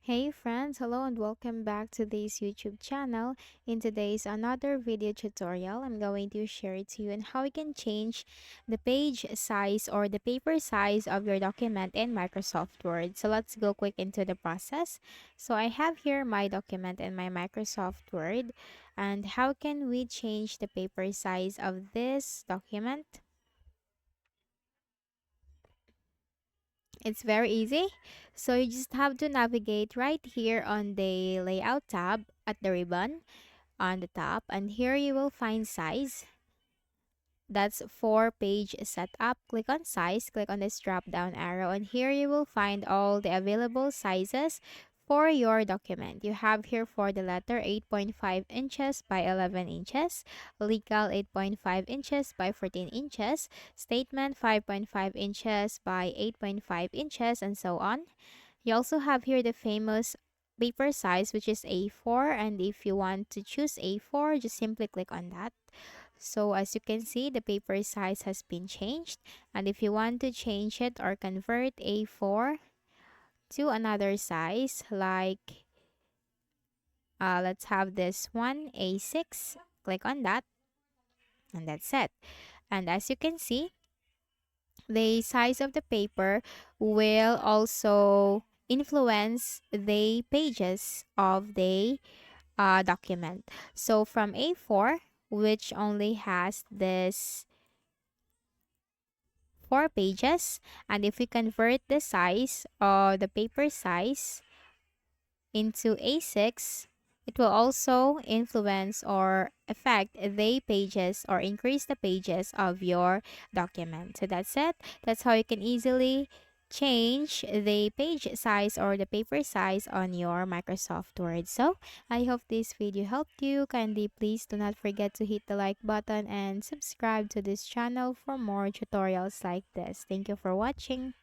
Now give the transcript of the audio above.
Hey friends, hello and welcome back to this YouTube channel. In today's another video tutorial, I'm going to share to you on how you can change the page size or the paper size of your document in Microsoft Word. So let's go quick into the process. So I have here my document in my Microsoft Word, and how can we change the paper size of this document? It's very easy. So you just have to navigate right here on the layout tab at the ribbon on the top, and here you will find size. That's for page setup. Click on size, click on this drop down arrow, and here you will find all the available sizes for your document. You have here for the letter 8.5 inches by 11 inches, legal 8.5 inches by 14 inches, statement 5.5 inches by 8.5 inches, and so on. You also have here the famous paper size, which is A4, and if you want to choose A4, just simply click on that. So as you can see, the paper size has been changed, and if you want to change it or convert A4 to another size, like let's have this one, A6, click on that, and that's it. And as you can see, the size of the paper will also influence the pages of the document. So from A4, which only has this 4 pages, and if we convert the size or the paper size into A6, it will also influence or affect the pages or increase the pages of your document. So that's it. That's how you can easily change the page size or the paper size on your Microsoft Word. So I hope this video helped you. Kindly please do not forget to hit the like button and subscribe to this channel for more tutorials like this. Thank you for watching.